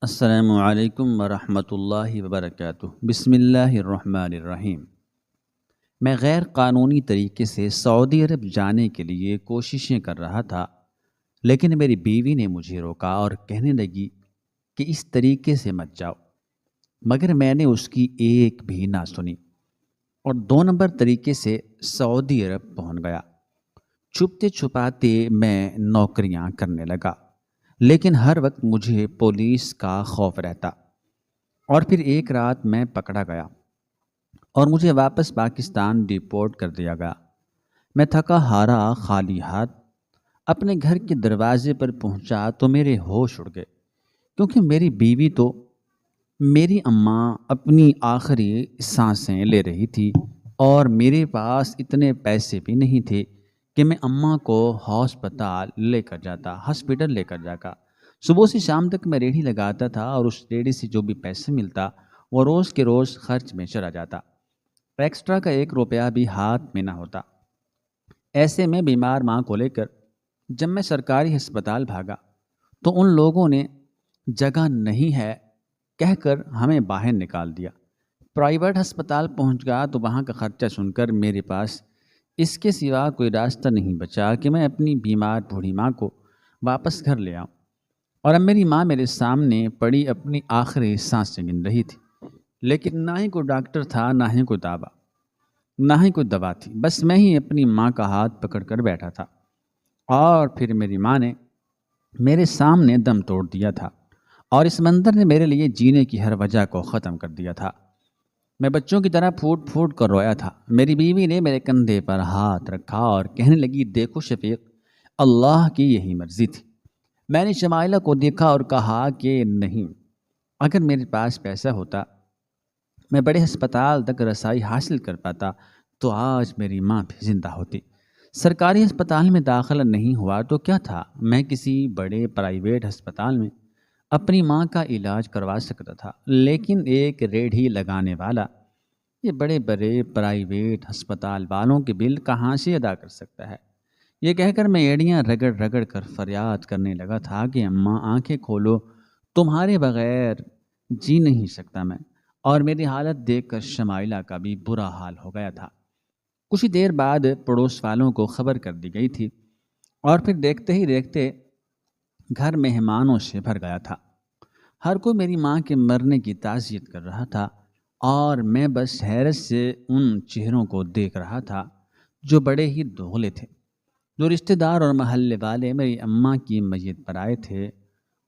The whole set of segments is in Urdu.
السلام علیکم ورحمۃ اللہ وبرکاتہ۔ بسم اللہ الرحمن الرحیم۔ میں غیر قانونی طریقے سے سعودی عرب جانے کے لیے کوششیں کر رہا تھا، لیکن میری بیوی نے مجھے روکا اور کہنے لگی کہ اس طریقے سے مت جاؤ، مگر میں نے اس کی ایک بھی نہ سنی اور 2 نمبر طریقے سے سعودی عرب پہنچ گیا۔ چھپتے چھپاتے میں نوکریاں کرنے لگا، لیکن ہر وقت مجھے پولیس کا خوف رہتا، اور پھر ایک رات میں پکڑا گیا اور مجھے واپس پاکستان ڈیپورٹ کر دیا گیا۔ میں تھکا ہارا خالی ہاتھ اپنے گھر کے دروازے پر پہنچا تو میرے ہوش اڑ گئے، کیونکہ میری بیوی تو میری اماں اپنی آخری سانسیں لے رہی تھی اور میرے پاس اتنے پیسے بھی نہیں تھے کہ میں اماں کو ہاسپٹل لے کر جاتا۔ صبح سے شام تک میں ریڑھی لگاتا تھا اور اس ریڑھی سے جو بھی پیسے ملتا وہ روز کے روز خرچ میں چلا جاتا، ایکسٹرا کا 1 روپیہ بھی ہاتھ میں نہ ہوتا۔ ایسے میں بیمار ماں کو لے کر جب میں سرکاری ہسپتال بھاگا تو ان لوگوں نے جگہ نہیں ہے کہہ کر ہمیں باہر نکال دیا۔ پرائیویٹ ہسپتال پہنچ گیا تو وہاں کا خرچہ سن کر میرے پاس اس کے سوا کوئی راستہ نہیں بچا کہ میں اپنی بیمار بوڑھی ماں کو واپس گھر لے آؤں، اور اب میری ماں میرے سامنے پڑی اپنی آخری سانسیں گن رہی تھی، لیکن نہ ہی کوئی ڈاکٹر تھا، نہ ہی کوئی دوا تھی، بس میں ہی اپنی ماں کا ہاتھ پکڑ کر بیٹھا تھا۔ اور پھر میری ماں نے میرے سامنے دم توڑ دیا تھا، اور اس منظر نے میرے لیے جینے کی ہر وجہ کو ختم کر دیا تھا۔ میں بچوں کی طرح پھوٹ پھوٹ کر رویا تھا۔ میری بیوی نے میرے کندھے پر ہاتھ رکھا اور کہنے لگی، دیکھو شفیق، اللہ کی یہی مرضی تھی۔ میں نے شمائلہ کو دیکھا اور کہا کہ نہیں، اگر میرے پاس پیسہ ہوتا، میں بڑے ہسپتال تک رسائی حاصل کر پاتا تو آج میری ماں بھی زندہ ہوتی۔ سرکاری ہسپتال میں داخلہ نہیں ہوا تو کیا تھا، میں کسی بڑے پرائیویٹ ہسپتال میں اپنی ماں کا علاج کروا سکتا تھا، لیکن ایک ریڑھی لگانے والا یہ بڑے بڑے پرائیویٹ ہسپتال والوں کے بل کہاں سے ادا کر سکتا ہے؟ یہ کہہ کر میں ایڑیاں رگڑ رگڑ کر فریاد کرنے لگا تھا کہ اماں آنکھیں کھولو، تمہارے بغیر جی نہیں سکتا میں۔ اور میری حالت دیکھ کر شمائلہ کا بھی برا حال ہو گیا تھا۔ کچھ ہی دیر بعد پڑوس والوں کو خبر کر دی گئی تھی، اور پھر دیکھتے ہی دیکھتے گھر مہمانوں سے بھر گیا تھا۔ ہر کوئی میری ماں کے مرنے کی تعزیت کر رہا تھا، اور میں بس حیرت سے ان چہروں کو دیکھ رہا تھا جو بڑے ہی دھولے تھے۔ جو رشتہ دار اور محلے والے میری اماں کی میت پر آئے تھے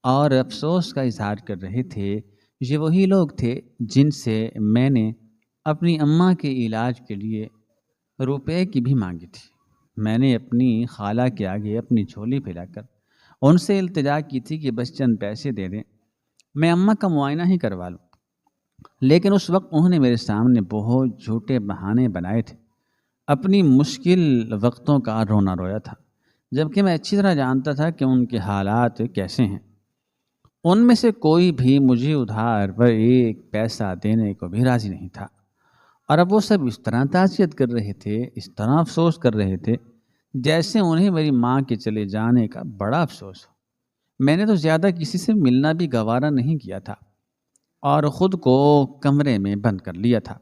اور افسوس کا اظہار کر رہے تھے، یہ وہی لوگ تھے جن سے میں نے اپنی اماں کے علاج کے لیے روپے کی بھی مانگی تھی۔ میں نے اپنی خالہ کے آگے اپنی جھولی پھیلا کر ان سے التجا کی تھی کہ بس چند پیسے دے دیں، میں اماں کا معائنہ ہی کروا لوں، لیکن اس وقت انہوں نے میرے سامنے بہت جھوٹے بہانے بنائے تھے۔ اپنی مشکل وقتوں کا رونا رویا تھا، جبکہ میں اچھی طرح جانتا تھا کہ ان کے حالات کیسے ہیں۔ ان میں سے کوئی بھی مجھے ادھار پر 1 پیسہ دینے کو بھی راضی نہیں تھا، اور اب وہ سب اس طرح تعزیت کر رہے تھے، اس طرح افسوس کر رہے تھے جیسے انہیں میری ماں کے چلے جانے کا بڑا افسوس ہو۔ میں نے تو زیادہ کسی سے ملنا بھی گوارا نہیں کیا تھا اور خود کو کمرے میں بند کر لیا تھا۔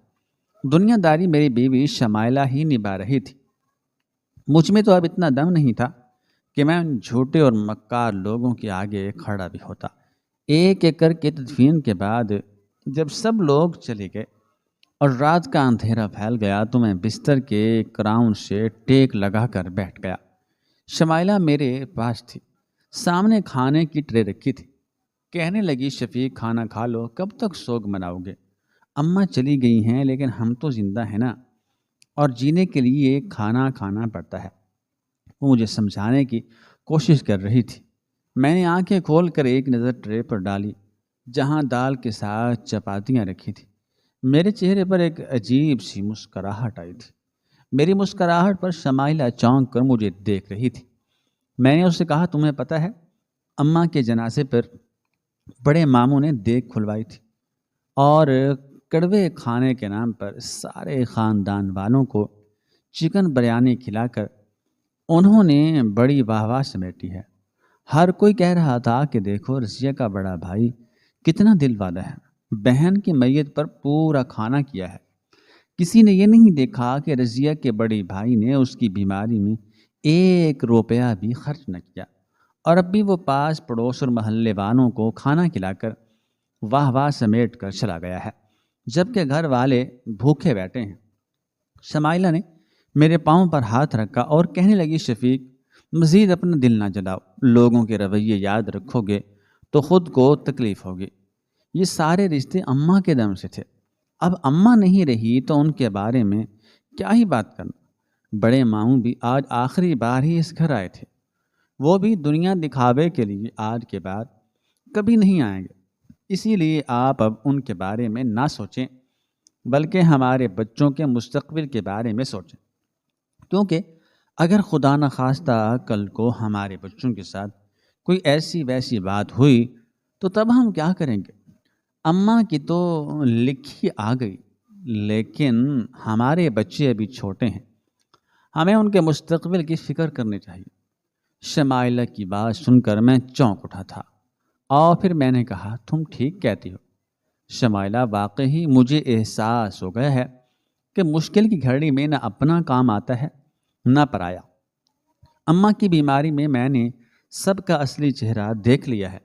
دنیا داری میری بیوی شمائلہ ہی نبھا رہی تھی۔ مجھ میں تو اب اتنا دم نہیں تھا کہ میں ان جھوٹے اور مکار لوگوں کے آگے کھڑا بھی ہوتا۔ ایک ایک کر کے تدفین کے بعد جب سب لوگ چلے گئے اور رات کا اندھیرا پھیل گیا تو میں بستر کے کراؤن سے ٹیک لگا کر بیٹھ گیا۔ شمائلہ میرے پاس تھی، سامنے کھانے کی ٹرے رکھی تھی۔ کہنے لگی، شفیق کھانا کھا لو، کب تک سوگ مناؤ گے؟ اماں چلی گئی ہیں لیکن ہم تو زندہ ہیں نا، اور جینے کے لیے کھانا کھانا پڑتا ہے۔ وہ مجھے سمجھانے کی کوشش کر رہی تھی۔ میں نے آنکھیں کھول کر ایک نظر ٹرے پر ڈالی جہاں دال کے ساتھ چپاتیاں رکھی تھی۔ میرے چہرے پر ایک عجیب سی مسکراہٹ آئی تھی۔ میری مسکراہٹ پر شمائلہ چونک کر مجھے دیکھ رہی تھی۔ میں نے اس سے کہا، تمہیں پتہ ہے اماں کے جنازے پر بڑے ماموں نے دیگ کھلوائی تھی، اور کڑوے کھانے کے نام پر سارے خاندان والوں کو چکن بریانی کھلا کر انہوں نے بڑی واہ واہ سمیٹی ہے۔ ہر کوئی کہہ رہا تھا کہ دیکھو رضیہ کا بڑا بھائی کتنا دل والا ہے، بہن کی میت پر پورا کھانا کیا ہے۔ کسی نے یہ نہیں دیکھا کہ رضیہ کے بڑے بھائی نے اس کی بیماری میں 1 روپیہ بھی خرچ نہ کیا، اور اب بھی وہ پاس پڑوس اور محلے والوں کو کھانا کھلا کر واہ واہ سمیٹ کر چلا گیا ہے، جبکہ گھر والے بھوکے بیٹھے ہیں۔ شمائلہ نے میرے پاؤں پر ہاتھ رکھا اور کہنے لگی، شفیق، مزید اپنا دل نہ جلاؤ، لوگوں کے رویے یاد رکھو گے تو خود کو تکلیف ہوگی۔ یہ سارے رشتے اماں کے دم سے تھے، اب اماں نہیں رہی تو ان کے بارے میں کیا ہی بات کرنا۔ بڑے ماموں بھی آج آخری بار ہی اس گھر آئے تھے، وہ بھی دنیا دکھاوے کے لیے آج کے بعد کبھی نہیں آئیں گے، اسی لیے آپ اب ان کے بارے میں نہ سوچیں، بلکہ ہمارے بچوں کے مستقبل کے بارے میں سوچیں، کیونکہ اگر خدا نخواستہ کل کو ہمارے بچوں کے ساتھ کوئی ایسی ویسی بات ہوئی تو تب ہم کیا کریں گے؟ اماں کی تو لکھی آ گئی، لیکن ہمارے بچے ابھی چھوٹے ہیں، ہمیں ان کے مستقبل کی فکر کرنی چاہیے۔ شمائلہ کی بات سن کر میں چونک اٹھا تھا، اور پھر میں نے کہا، تم ٹھیک کہتی ہو شمائلہ، واقعی مجھے احساس ہو گیا ہے کہ مشکل کی گھڑی میں نہ اپنا کام آتا ہے نہ پرایا۔ اماں کی بیماری میں میں نے سب کا اصلی چہرہ دیکھ لیا ہے،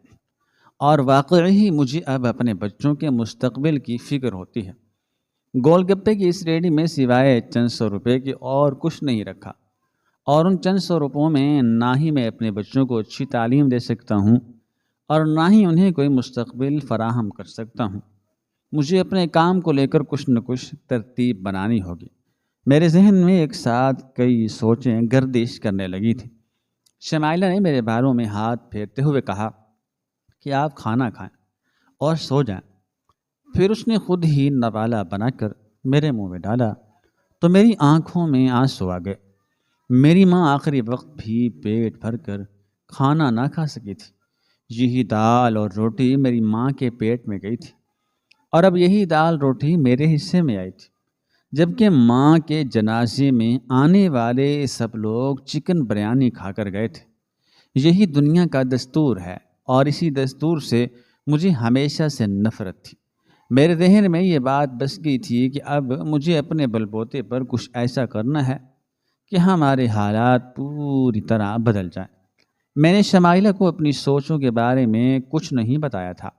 اور واقعی مجھے اب اپنے بچوں کے مستقبل کی فکر ہوتی ہے۔ گول گپے کی اس ریڑھی میں سوائے چند 100 روپے کے اور کچھ نہیں رکھا، اور ان چند 100 روپوں میں نہ ہی میں اپنے بچوں کو اچھی تعلیم دے سکتا ہوں اور نہ ہی انہیں کوئی مستقبل فراہم کر سکتا ہوں۔ مجھے اپنے کام کو لے کر کچھ نہ کچھ ترتیب بنانی ہوگی۔ میرے ذہن میں ایک ساتھ کئی سوچیں گردش کرنے لگی تھی۔ شمائلہ نے میرے بالوں میں ہاتھ پھیرتے ہوئے کہا کہ آپ کھانا کھائیں اور سو جائیں۔ پھر اس نے خود ہی نوالہ بنا کر میرے منہ میں ڈالا تو میری آنکھوں میں آنسو آ گئے۔ میری ماں آخری وقت بھی پیٹ بھر کر کھانا نہ کھا سکی تھی۔ یہی دال اور روٹی میری ماں کے پیٹ میں گئی تھی، اور اب یہی دال روٹی میرے حصے میں آئی تھی، جبکہ ماں کے جنازے میں آنے والے سب لوگ چکن بریانی کھا کر گئے تھے۔ یہی دنیا کا دستور ہے، اور اسی دستور سے مجھے ہمیشہ سے نفرت تھی۔ میرے ذہن میں یہ بات بس گئی تھی کہ اب مجھے اپنے بل بوتے پر کچھ ایسا کرنا ہے کہ ہمارے حالات پوری طرح بدل جائیں۔ میں نے شمائلہ کو اپنی سوچوں کے بارے میں کچھ نہیں بتایا تھا۔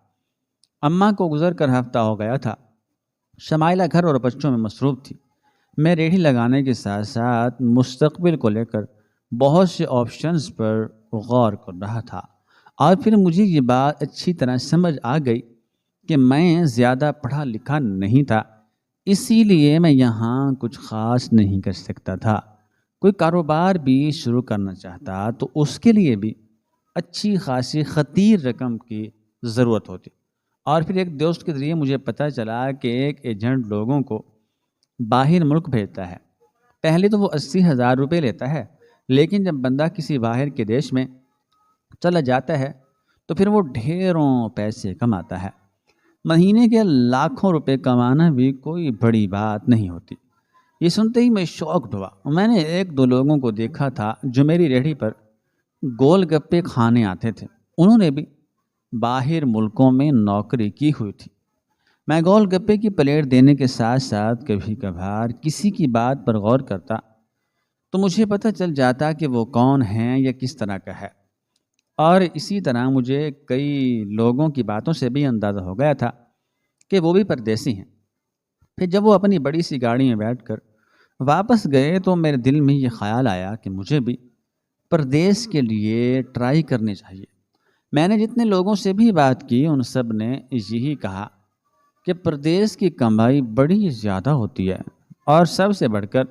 اماں کو گزر کر ہفتہ ہو گیا تھا۔ شمائلہ گھر اور بچوں میں مصروف تھی۔ میں ریڑھی لگانے کے ساتھ ساتھ مستقبل کو لے کر بہت سے آپشنز پر غور کر رہا تھا، اور پھر مجھے یہ بات اچھی طرح سمجھ آ گئی کہ میں زیادہ پڑھا لکھا نہیں تھا، اسی لیے میں یہاں کچھ خاص نہیں کر سکتا تھا۔ کوئی کاروبار بھی شروع کرنا چاہتا تو اس کے لیے بھی اچھی خاصی خطیر رقم کی ضرورت ہوتی، اور پھر ایک دوست کے ذریعے مجھے پتہ چلا کہ ایک ایجنٹ لوگوں کو باہر ملک بھیجتا ہے۔ پہلے تو وہ 80,000 روپے لیتا ہے، لیکن جب بندہ کسی باہر کے دیش میں چلا جاتا ہے تو پھر وہ ڈھیروں پیسے کماتا ہے۔ مہینے کے لاکھوں روپے کمانا بھی کوئی بڑی بات نہیں ہوتی۔ یہ سنتے ہی میں شوق ہوا۔ میں نے 1-2 لوگوں کو دیکھا تھا جو میری ریڑھی پر گول گپے کھانے آتے تھے، انہوں نے بھی باہر ملکوں میں نوکری کی ہوئی تھی۔ میں گول گپے کی پلیٹ دینے کے ساتھ ساتھ کبھی کبھار کسی کی بات پر غور کرتا تو مجھے پتہ چل جاتا کہ وہ کون ہیں یا کس طرح کا ہے، اور اسی طرح مجھے کئی لوگوں کی باتوں سے بھی اندازہ ہو گیا تھا کہ وہ بھی پردیسی ہیں۔ پھر جب وہ اپنی بڑی سی گاڑی میں بیٹھ کر واپس گئے تو میرے دل میں یہ خیال آیا کہ مجھے بھی پردیس کے لیے ٹرائی کرنی چاہیے۔ میں نے جتنے لوگوں سے بھی بات کی ان سب نے یہی کہا کہ پردیس کی کمائی بڑی زیادہ ہوتی ہے، اور سب سے بڑھ کر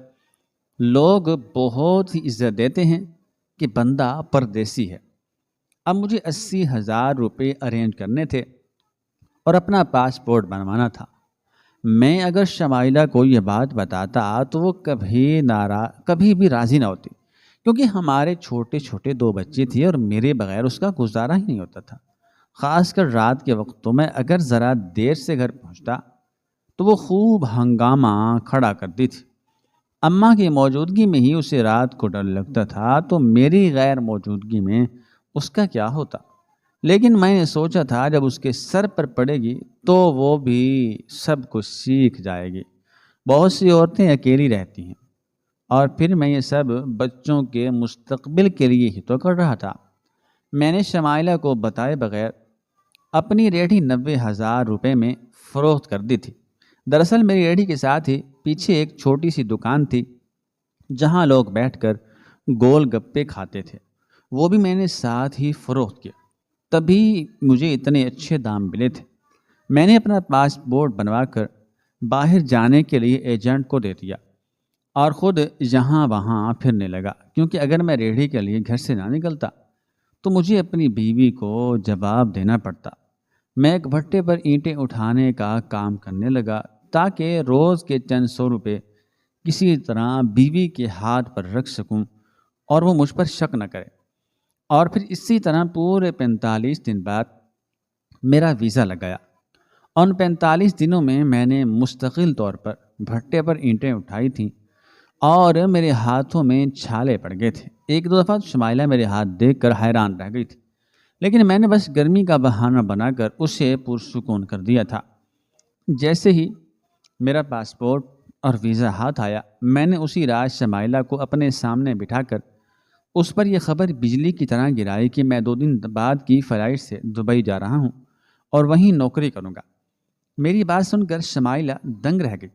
لوگ بہت ہی عزت دیتے ہیں کہ بندہ پردیسی ہے۔ اب مجھے 80,000 روپے ارینج کرنے تھے اور اپنا پاسپورٹ بنوانا تھا۔ میں اگر شمائلہ کو یہ بات بتاتا تو وہ کبھی بھی راضی نہ ہوتی، کیونکہ ہمارے چھوٹے چھوٹے 2 بچے تھے اور میرے بغیر اس کا گزارا ہی نہیں ہوتا تھا۔ خاص کر رات کے وقتوں میں اگر ذرا دیر سے گھر پہنچتا تو وہ خوب ہنگامہ کھڑا کرتی تھی۔ اماں کی موجودگی میں ہی اسے رات کو ڈر لگتا تھا، تو میری غیر موجودگی میں اس کا کیا ہوتا؟ لیکن میں نے سوچا تھا جب اس کے سر پر پڑے گی تو وہ بھی سب کچھ سیکھ جائے گی۔ بہت سی عورتیں اکیلی رہتی ہیں، اور پھر میں یہ سب بچوں کے مستقبل کے لیے ہی تو کر رہا تھا۔ میں نے شمائلہ کو بتائے بغیر اپنی ریڑھی 90,000 روپے میں فروخت کر دی تھی۔ دراصل میری ریڑھی کے ساتھ ہی پیچھے ایک چھوٹی سی دکان تھی جہاں لوگ بیٹھ کر گول گپے کھاتے تھے، وہ بھی میں نے ساتھ ہی فروخت کیا۔ تبھی مجھے اتنے اچھے دام ملے تھے۔ میں نے اپنا پاسپورٹ بنوا کر باہر جانے کے لیے ایجنٹ کو دے دیا اور خود یہاں وہاں پھرنے لگا، کیونکہ اگر میں ریڑھی کے لیے گھر سے نہ نکلتا تو مجھے اپنی بیوی کو جواب دینا پڑتا۔ میں ایک بھٹے پر اینٹیں اٹھانے کا کام کرنے لگا تاکہ روز کے چند سو روپے کسی طرح بیوی کے ہاتھ پر رکھ سکوں اور وہ مجھ پر شک نہ کرے۔ اور پھر اسی طرح پورے 45 دن بعد میرا ویزا لگ گیا۔ ان 45 دنوں میں نے مستقل طور پر بھٹے پر اینٹیں اٹھائی تھیں اور میرے ہاتھوں میں چھالے پڑ گئے تھے۔ ایک دو دفعہ شمائلہ میرے ہاتھ دیکھ کر حیران رہ گئی تھی، لیکن میں نے بس گرمی کا بہانہ بنا کر اسے پرسکون کر دیا تھا۔ جیسے ہی میرا پاسپورٹ اور ویزا ہاتھ آیا، میں نے اسی رات شمائلہ کو اپنے سامنے بٹھا کر اس پر یہ خبر بجلی کی طرح گرائی کہ میں 2 دن بعد کی فلائٹ سے دبئی جا رہا ہوں اور وہیں نوکری کروں گا۔ میری بات سن کر شمائلہ دنگ رہ گئی،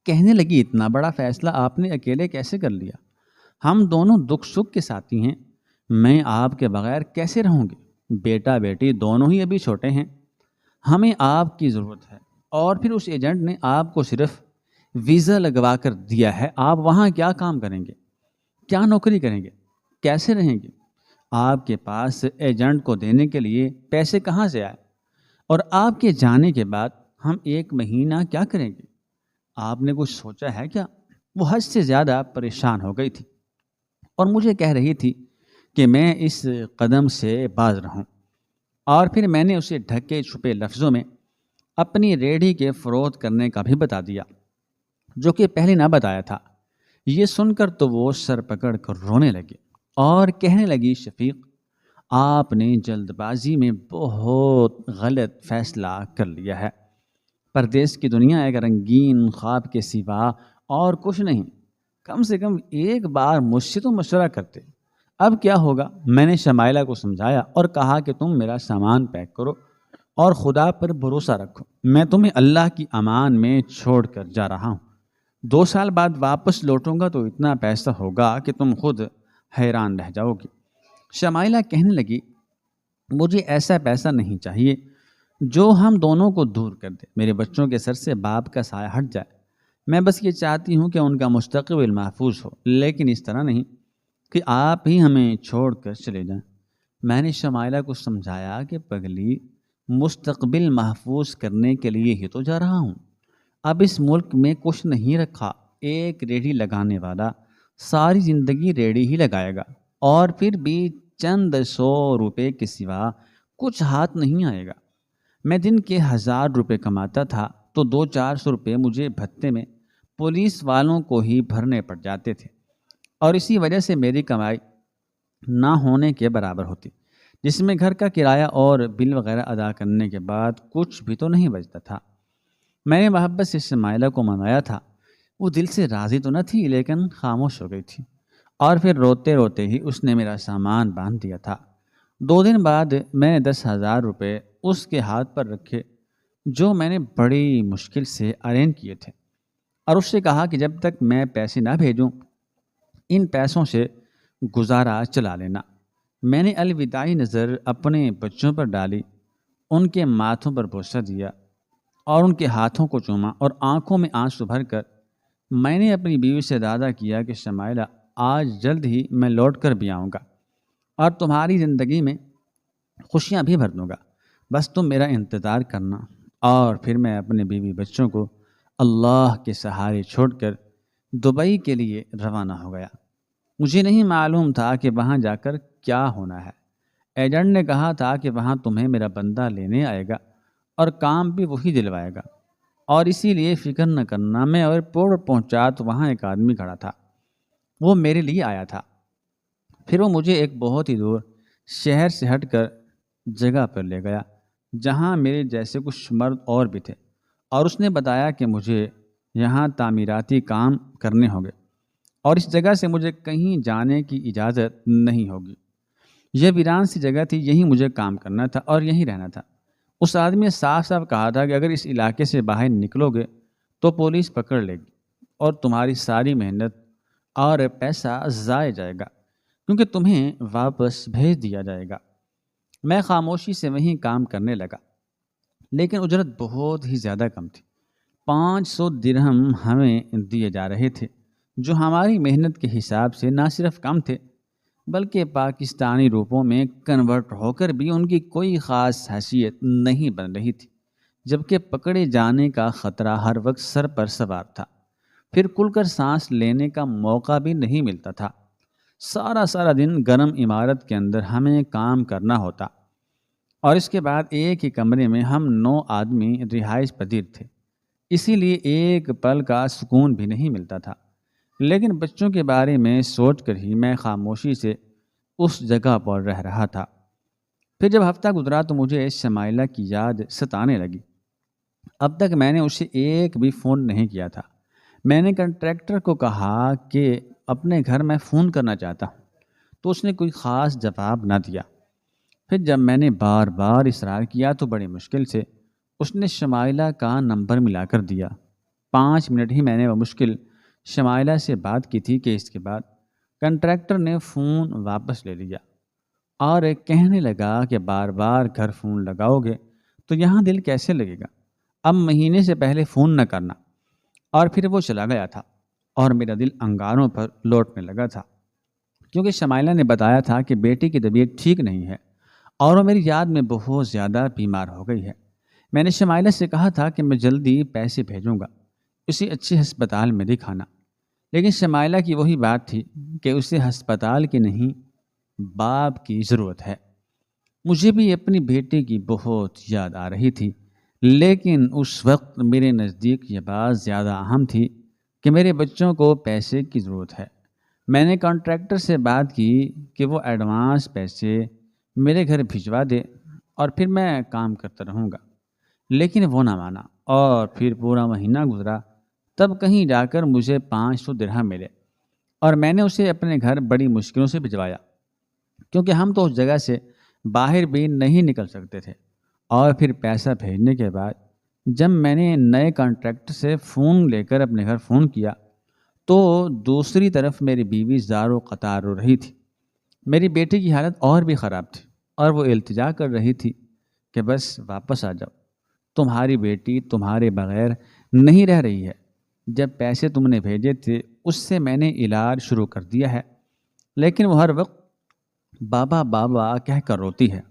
کہنے لگی اتنا بڑا فیصلہ آپ نے اکیلے کیسے کر لیا؟ ہم دونوں دکھ سکھ کے ساتھی ہیں، میں آپ کے بغیر کیسے رہوں گی؟ بیٹا بیٹی دونوں ہی ابھی چھوٹے ہیں، ہمیں آپ کی ضرورت ہے۔ اور پھر اس ایجنٹ نے آپ کو صرف ویزا لگوا کر دیا ہے، آپ وہاں کیا کام کریں گے؟ کیا نوکری کریں گے؟ کیسے رہیں گے؟ آپ کے پاس ایجنٹ کو دینے کے لیے پیسے کہاں سے آئے؟ اور آپ کے جانے کے بعد ہم 1 مہینہ کیا کریں گے؟ آپ نے کچھ سوچا ہے کیا؟ وہ حد سے زیادہ پریشان ہو گئی تھی اور مجھے کہہ رہی تھی کہ میں اس قدم سے باز رہوں۔ اور پھر میں نے اسے ڈھکے چھپے لفظوں میں اپنی ریڑھی کے فروخت کرنے کا بھی بتا دیا، جو کہ پہلے نہ بتایا تھا۔ یہ سن کر تو وہ سر پکڑ کر رونے لگی اور کہنے لگی شفیق، آپ نے جلد بازی میں بہت غلط فیصلہ کر لیا ہے۔ پردیس کی دنیا ایک رنگین خواب کے سوا اور کچھ نہیں۔ کم سے کم ایک بار مجھ سے تو مشورہ کرتے۔ اب کیا ہوگا؟ میں نے شمائلہ کو سمجھایا اور کہا کہ تم میرا سامان پیک کرو اور خدا پر بھروسہ رکھو، میں تمہیں اللہ کی امان میں چھوڑ کر جا رہا ہوں۔ 2 سال بعد واپس لوٹوں گا تو اتنا پیسہ ہوگا کہ تم خود حیران رہ جاؤ گی۔ شمائلہ کہنے لگی، مجھے ایسا پیسہ نہیں چاہیے جو ہم دونوں کو دور کر دے، میرے بچوں کے سر سے باپ کا سایہ ہٹ جائے۔ میں بس یہ چاہتی ہوں کہ ان کا مستقبل محفوظ ہو، لیکن اس طرح نہیں کہ آپ ہی ہمیں چھوڑ کر چلے جائیں۔ میں نے شمائلہ کو سمجھایا کہ پگلی، مستقبل محفوظ کرنے کے لیے ہی تو جا رہا ہوں۔ اب اس ملک میں کچھ نہیں رکھا، ایک ریڑھی لگانے والا ساری زندگی ریڑھی ہی لگائے گا اور پھر بھی چند 100 روپے کے سوا کچھ ہاتھ نہیں آئے گا۔ میں دن کے 1000 روپے کماتا تھا تو 200-400 روپے مجھے بھتے میں پولیس والوں کو ہی بھرنے پڑ جاتے تھے، اور اسی وجہ سے میری کمائی نہ ہونے کے برابر ہوتی، جس میں گھر کا کرایہ اور بل وغیرہ ادا کرنے کے بعد کچھ بھی تو نہیں بچتا تھا۔ میں نے محبت سے شمائلہ کو منایا تھا، وہ دل سے راضی تو نہ تھی لیکن خاموش ہو گئی تھی، اور پھر روتے روتے ہی اس نے میرا سامان باندھ دیا تھا۔ 2 دن بعد میں نے 10,000 روپے اس کے ہاتھ پر رکھے جو میں نے بڑی مشکل سے ارینج کیے تھے، اور اس سے کہا کہ جب تک میں پیسے نہ بھیجوں ان پیسوں سے گزارا چلا لینا۔ میں نے الوداعی نظر اپنے بچوں پر ڈالی، ان کے ماتھوں پر بوسہ دیا اور ان کے ہاتھوں کو چوما، اور آنکھوں میں آنسو بھر کر میں نے اپنی بیوی سے وعدہ کیا کہ شمائلہ، آج جلد ہی میں لوٹ کر بھی آؤں گا اور تمہاری زندگی میں خوشیاں بھی بھر دوں گا، بس تم میرا انتظار کرنا۔ اور پھر میں اپنے بیوی بچوں کو اللہ کے سہارے چھوڑ کر دبئی کے لیے روانہ ہو گیا۔ مجھے نہیں معلوم تھا کہ وہاں جا کر کیا ہونا ہے۔ ایجنٹ نے کہا تھا کہ وہاں تمہیں میرا بندہ لینے آئے گا اور کام بھی وہی دلوائے گا، اور اسی لیے فکر نہ کرنا۔ میں ایئرپورٹ پہنچا تو وہاں ایک آدمی کھڑا تھا، وہ میرے لیے آیا تھا۔ پھر وہ مجھے ایک بہت ہی دور شہر سے ہٹ کر جگہ پر لے گیا جہاں میرے جیسے کچھ مرد اور بھی تھے، اور اس نے بتایا کہ مجھے یہاں تعمیراتی کام کرنے ہوں گے اور اس جگہ سے مجھے کہیں جانے کی اجازت نہیں ہوگی۔ یہ ویران سی جگہ تھی، یہیں مجھے کام کرنا تھا اور یہیں رہنا تھا۔ اس آدمی نے صاف صاف کہا تھا کہ اگر اس علاقے سے باہر نکلو گے تو پولیس پکڑ لے گی اور تمہاری ساری محنت اور پیسہ ضائع جائے گا، کیونکہ تمہیں واپس بھیج دیا جائے گا۔ میں خاموشی سے وہیں کام کرنے لگا، لیکن اجرت بہت ہی زیادہ کم تھی۔ 500 درہم ہمیں دیے جا رہے تھے، جو ہماری محنت کے حساب سے نہ صرف کم تھے بلکہ پاکستانی روپوں میں کنورٹ ہو کر بھی ان کی کوئی خاص حیثیت نہیں بن رہی تھی، جبکہ پکڑے جانے کا خطرہ ہر وقت سر پر سوار تھا۔ پھر کھل کر سانس لینے کا موقع بھی نہیں ملتا تھا۔ سارا دن گرم عمارت کے اندر ہمیں کام کرنا ہوتا، اور اس کے بعد ایک ہی کمرے میں ہم 9 آدمی رہائش پذیر تھے، اسی لیے ایک پل کا سکون بھی نہیں ملتا تھا۔ لیکن بچوں کے بارے میں سوچ کر ہی میں خاموشی سے اس جگہ پر رہ رہا تھا۔ پھر جب ہفتہ گزرا تو مجھے شمائلہ کی یاد ستانے لگی۔ اب تک میں نے اسے ایک بھی فون نہیں کیا تھا۔ میں نے کنٹریکٹر کو کہا کہ اپنے گھر میں فون کرنا چاہتا ہوں، تو اس نے کوئی خاص جواب نہ دیا۔ پھر جب میں نے بار بار اصرار کیا تو بڑی مشکل سے اس نے شمائلہ کا نمبر ملا کر دیا۔ 5 منٹ ہی میں نے وہ مشکل شمائلہ سے بات کی تھی کہ اس کے بعد کنٹریکٹر نے فون واپس لے لیا اور کہنے لگا کہ بار بار گھر فون لگاؤ گے تو یہاں دل کیسے لگے گا، اب مہینے سے پہلے فون نہ کرنا۔ اور پھر وہ چلا گیا تھا اور میرا دل انگاروں پر لوٹنے لگا تھا، کیونکہ شمائلہ نے بتایا تھا کہ بیٹی کی طبیعت ٹھیک نہیں ہے اور وہ میری یاد میں بہت زیادہ بیمار ہو گئی ہے۔ میں نے شمائلہ سے کہا تھا کہ میں جلدی پیسے بھیجوں گا، اسے اچھے ہسپتال میں دکھانا، لیکن شمائلہ کی وہی بات تھی کہ اسے ہسپتال کی نہیں، باپ کی ضرورت ہے۔ مجھے بھی اپنی بیٹی کی بہت یاد آ رہی تھی، لیکن اس وقت میرے نزدیک یہ بات زیادہ اہم تھی کہ میرے بچوں کو پیسے کی ضرورت ہے۔ میں نے کانٹریکٹر سے بات کی کہ وہ ایڈوانس پیسے میرے گھر بھجوا دے اور پھر میں کام کرتا رہوں گا، لیکن وہ نہ مانا، اور پھر پورا مہینہ گزرا، تب کہیں جا کر مجھے 500 درہم ملے اور میں نے اسے اپنے گھر بڑی مشکلوں سے بھجوایا، کیونکہ ہم تو اس جگہ سے باہر بھی نہیں نکل سکتے تھے۔ اور پھر پیسہ بھیجنے کے بعد جب میں نے نئے کانٹریکٹ سے فون لے کر اپنے گھر فون کیا تو دوسری طرف میری بیوی زار قطار رو رہی تھی۔ میری بیٹی کی حالت اور بھی خراب تھی اور وہ التجا کر رہی تھی کہ بس واپس آ جاؤ، تمہاری بیٹی تمہارے بغیر نہیں رہ رہی ہے۔ جب پیسے تم نے بھیجے تھے اس سے میں نے علاج شروع کر دیا ہے، لیکن وہ ہر وقت بابا بابا کہہ کر روتی ہے۔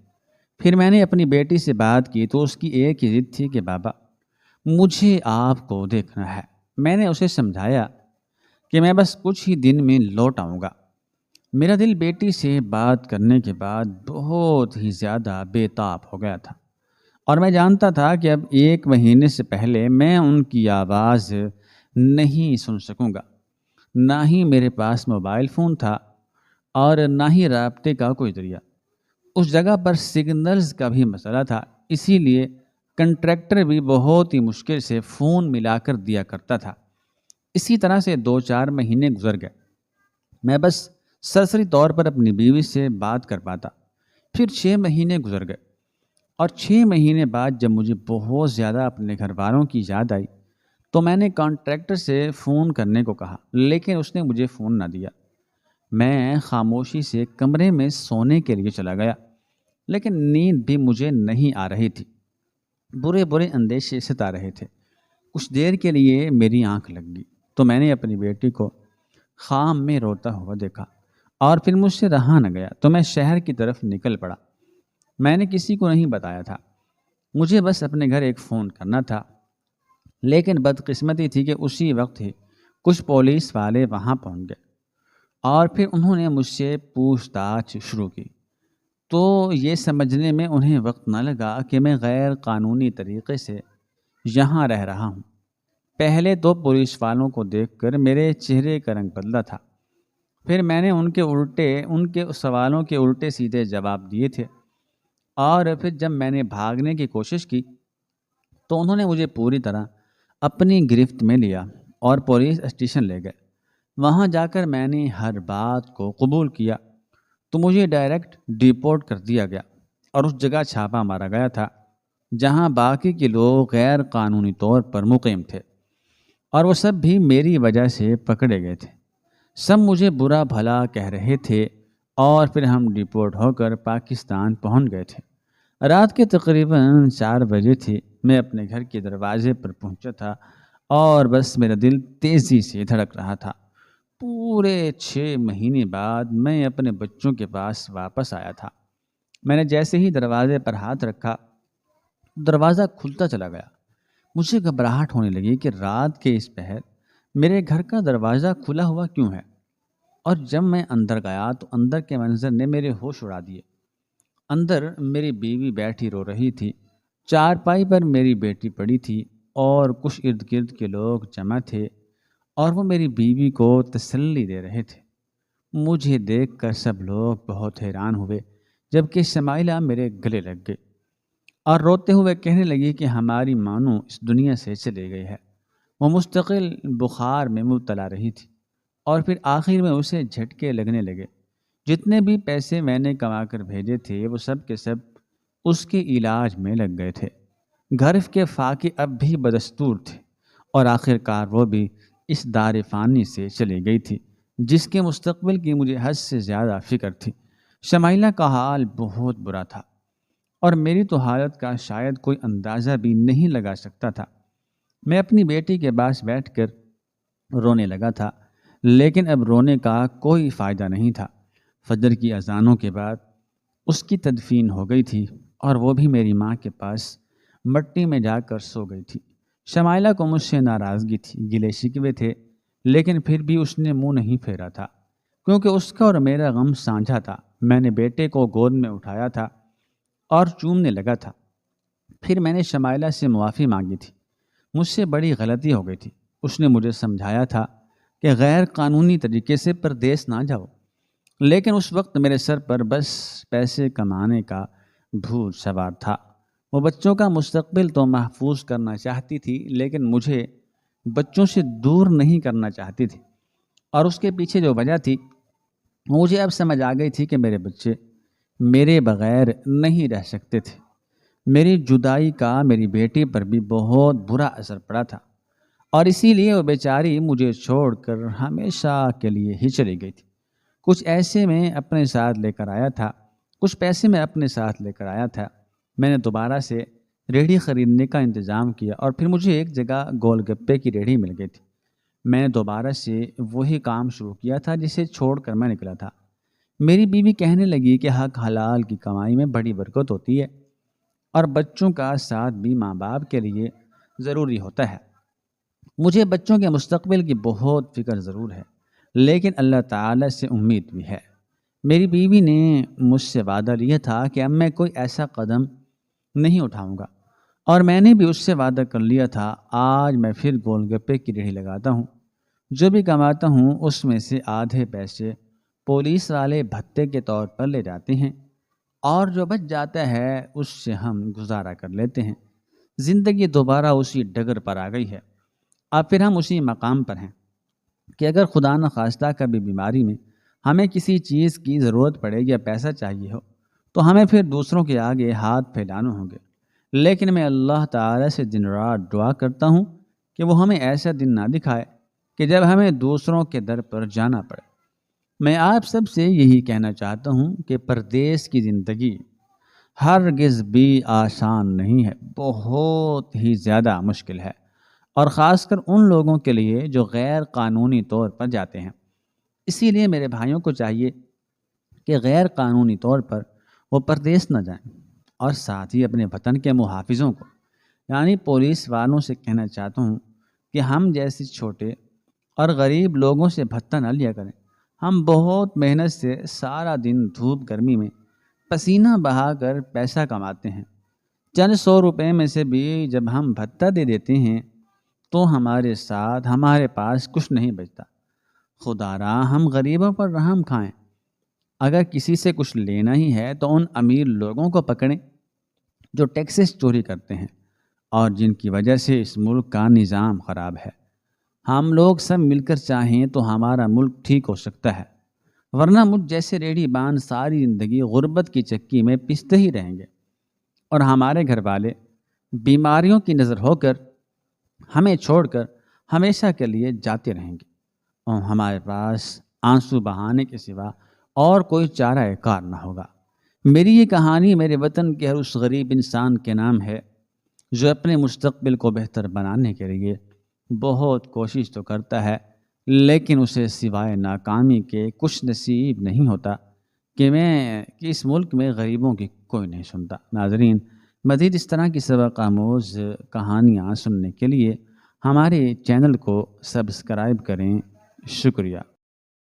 پھر میں نے اپنی بیٹی سے بات کی تو اس کی ایک ہی ضد تھی کہ بابا مجھے آپ کو دیکھنا ہے۔ میں نے اسے سمجھایا کہ میں بس کچھ ہی دن میں لوٹ آؤں گا۔ میرا دل بیٹی سے بات کرنے کے بعد بہت ہی زیادہ بے تاب ہو گیا تھا، اور میں جانتا تھا کہ اب 1 مہینے سے پہلے میں ان کی آواز نہیں سن سکوں گا۔ نہ ہی میرے پاس موبائل فون تھا اور نہ ہی رابطے کا کوئی ذریعہ۔ اس جگہ پر سگنلز کا بھی مسئلہ تھا، اسی لیے کنٹریکٹر بھی بہت ہی مشکل سے فون ملا کر دیا کرتا تھا۔ اسی طرح سے 2-4 مہینے گزر گئے۔ میں بس سرسری طور پر اپنی بیوی سے بات کر پاتا۔ پھر 6 مہینے گزر گئے، اور 6 مہینے بعد جب مجھے بہت زیادہ اپنے گھر والوں کی یاد آئی تو میں نے کانٹریکٹر سے فون کرنے کو کہا، لیکن اس نے مجھے فون نہ دیا۔ میں خاموشی سے کمرے میں سونے کے لیے چلا گیا، لیکن نیند بھی مجھے نہیں آ رہی تھی۔ برے اندیشے ستا رہے تھے۔ کچھ دیر کے لیے میری آنکھ لگ گئی تو میں نے اپنی بیٹی کو خام میں روتا ہوا دیکھا، اور پھر مجھ سے رہا نہ گیا تو میں شہر کی طرف نکل پڑا۔ میں نے کسی کو نہیں بتایا تھا، مجھے بس اپنے گھر ایک فون کرنا تھا، لیکن بدقسمتی تھی کہ اسی وقت ہی کچھ پولیس والے وہاں پہنچ گئے، اور پھر انہوں نے مجھ سے پوچھ تاچھ شروع کی۔ تو یہ سمجھنے میں انہیں وقت نہ لگا کہ میں غیر قانونی طریقے سے یہاں رہ رہا ہوں۔ پہلے تو پولیس والوں کو دیکھ کر میرے چہرے کا رنگ بدلا تھا، پھر میں نے ان کے سوالوں کے الٹے سیدھے جواب دیے تھے، اور پھر جب میں نے بھاگنے کی کوشش کی تو انہوں نے مجھے پوری طرح اپنی گرفت میں لیا اور پولیس اسٹیشن لے گئے۔ وہاں جا کر میں نے ہر بات کو قبول کیا تو مجھے ڈائریکٹ ڈیپورٹ کر دیا گیا اور اس جگہ چھاپا مارا گیا تھا جہاں باقی کے لوگ غیر قانونی طور پر مقیم تھے، اور وہ سب بھی میری وجہ سے پکڑے گئے تھے۔ سب مجھے برا بھلا کہہ رہے تھے اور پھر ہم ڈیپورٹ ہو کر پاکستان پہنچ گئے تھے۔ رات کے تقریباً 4 بجے تھے، میں اپنے گھر کے دروازے پر پہنچا تھا اور بس میرا دل تیزی سے دھڑک رہا تھا۔ پورے 6 مہینے بعد میں اپنے بچوں کے پاس واپس آیا تھا۔ میں نے جیسے ہی دروازے پر ہاتھ رکھا، دروازہ کھلتا چلا گیا۔ مجھے گھبراہٹ ہونے لگی کہ رات کے اس پہر میرے گھر کا دروازہ کھلا ہوا کیوں ہے، اور جب میں اندر گیا تو اندر کے منظر نے میرے ہوش اڑا دیے۔ اندر میری بیوی بیٹھی رو رہی تھی، چارپائی پر میری بیٹی پڑی تھی اور کچھ ارد گرد کے لوگ جمع تھے اور وہ میری بیوی کو تسلی دے رہے تھے۔ مجھے دیکھ کر سب لوگ بہت حیران ہوئے، جبکہ شمائلہ میرے گلے لگ گئی اور روتے ہوئے کہنے لگی کہ ہماری مانو اس دنیا سے چلے گئی ہے۔ وہ مستقل بخار میں مبتلا رہی تھی اور پھر آخر میں اسے جھٹکے لگنے لگے۔ جتنے بھی پیسے میں نے کما کر بھیجے تھے وہ سب کے سب اس کے علاج میں لگ گئے تھے۔ گھر کے فاقے اب بھی بدستور تھے اور آخر کار وہ بھی اس دار فانی سے چلی گئی تھی جس کے مستقبل کی مجھے حد سے زیادہ فکر تھی۔ شمائلہ کا حال بہت برا تھا اور میری تو حالت کا شاید کوئی اندازہ بھی نہیں لگا سکتا تھا۔ میں اپنی بیٹی کے پاس بیٹھ کر رونے لگا تھا، لیکن اب رونے کا کوئی فائدہ نہیں تھا۔ فجر کی اذانوں کے بعد اس کی تدفین ہو گئی تھی اور وہ بھی میری ماں کے پاس مٹی میں جا کر سو گئی تھی۔ شمائلہ کو مجھ سے ناراضگی تھی، گلے شکوے تھے، لیکن پھر بھی اس نے منہ نہیں پھیرا تھا کیونکہ اس کا اور میرا غم سانجھا تھا۔ میں نے بیٹے کو گود میں اٹھایا تھا اور چومنے لگا تھا۔ پھر میں نے شمائلہ سے معافی مانگی تھی، مجھ سے بڑی غلطی ہو گئی تھی۔ اس نے مجھے سمجھایا تھا کہ غیر قانونی طریقے سے پردیس نہ جاؤ، لیکن اس وقت میرے سر پر بس پیسے کمانے کا بھوت سوار تھا۔ وہ بچوں کا مستقبل تو محفوظ کرنا چاہتی تھی، لیکن مجھے بچوں سے دور نہیں کرنا چاہتی تھی، اور اس کے پیچھے جو وجہ تھی مجھے اب سمجھ آ گئی تھی کہ میرے بچے میرے بغیر نہیں رہ سکتے تھے۔ میری جدائی کا میری بیٹی پر بھی بہت برا اثر پڑا تھا اور اسی لیے وہ بیچاری مجھے چھوڑ کر ہمیشہ کے لیے ہی چلی گئی تھی۔ کچھ ایسے میں اپنے ساتھ لے کر آیا تھا، کچھ پیسے میں اپنے ساتھ لے کر آیا تھا۔ میں نے دوبارہ سے ریڑھی خریدنے کا انتظام کیا اور پھر مجھے ایک جگہ گول گپے کی ریڑھی مل گئی تھی۔ میں نے دوبارہ سے وہی کام شروع کیا تھا جسے چھوڑ کر میں نکلا تھا۔ میری بیوی کہنے لگی کہ حق حلال کی کمائی میں بڑی برکت ہوتی ہے اور بچوں کا ساتھ بھی ماں باپ کے لیے ضروری ہوتا ہے۔ مجھے بچوں کے مستقبل کی بہت فکر ضرور ہے، لیکن اللہ تعالی سے امید بھی ہے۔ میری بیوی نے مجھ سے وعدہ لیا تھا کہ اب میں کوئی ایسا قدم نہیں اٹھاؤں گا، اور میں نے بھی اس سے وعدہ کر لیا تھا۔ آج میں پھر گول گپے کی ریڑھی لگاتا ہوں، جو بھی کماتا ہوں اس میں سے آدھے پیسے پولیس والے بھتے کے طور پر لے جاتے ہیں اور جو بچ جاتا ہے اس سے ہم گزارا کر لیتے ہیں۔ زندگی دوبارہ اسی ڈگر پر آ گئی ہے۔ اب پھر ہم اسی مقام پر ہیں کہ اگر خدا نخواستہ کبھی بیماری میں ہمیں کسی چیز کی ضرورت پڑے یا پیسہ چاہیے ہو تو ہمیں پھر دوسروں کے آگے ہاتھ پھیلانے ہوں گے، لیکن میں اللہ تعالی سے دن رات دعا کرتا ہوں کہ وہ ہمیں ایسا دن نہ دکھائے کہ جب ہمیں دوسروں کے در پر جانا پڑے۔ میں آپ سب سے یہی کہنا چاہتا ہوں کہ پردیس کی زندگی ہرگز بھی آسان نہیں ہے، بہت ہی زیادہ مشکل ہے، اور خاص کر ان لوگوں کے لیے جو غیر قانونی طور پر جاتے ہیں۔ اسی لیے میرے بھائیوں کو چاہیے کہ غیر قانونی طور پر وہ پردیس نہ جائیں، اور ساتھ ہی اپنے وطن کے محافظوں کو یعنی پولیس والوں سے کہنا چاہتا ہوں کہ ہم جیسے چھوٹے اور غریب لوگوں سے بھتہ نہ لیا کریں۔ ہم بہت محنت سے سارا دن دھوپ گرمی میں پسینہ بہا کر پیسہ کماتے ہیں، چند 100 روپے میں سے بھی جب ہم بھتہ دے دیتے ہیں تو ہمارے پاس کچھ نہیں بچتا۔ خدا را ہم غریبوں پر رحم کھائیں۔ اگر کسی سے کچھ لینا ہی ہے تو ان امیر لوگوں کو پکڑیں جو ٹیکسز چوری کرتے ہیں اور جن کی وجہ سے اس ملک کا نظام خراب ہے۔ ہم لوگ سب مل کر چاہیں تو ہمارا ملک ٹھیک ہو سکتا ہے، ورنہ مجھ جیسے ریڑھی بان ساری زندگی غربت کی چکی میں پستے ہی رہیں گے، اور ہمارے گھر والے بیماریوں کی نظر ہو کر ہمیں چھوڑ کر ہمیشہ کے لیے جاتے رہیں گے، اور ہمارے پاس آنسو بہانے کے سوا اور کوئی چارہ کار نہ ہوگا۔ میری یہ کہانی میرے وطن کے ہر اس غریب انسان کے نام ہے جو اپنے مستقبل کو بہتر بنانے کے لیے بہت کوشش تو کرتا ہے، لیکن اسے سوائے ناکامی کے کچھ نصیب نہیں ہوتا کہ اس ملک میں غریبوں کی کوئی نہیں سنتا۔ ناظرین، مزید اس طرح کی سبق آموز کہانیاں سننے کے لیے ہمارے چینل کو سبسکرائب کریں۔ شکریہ۔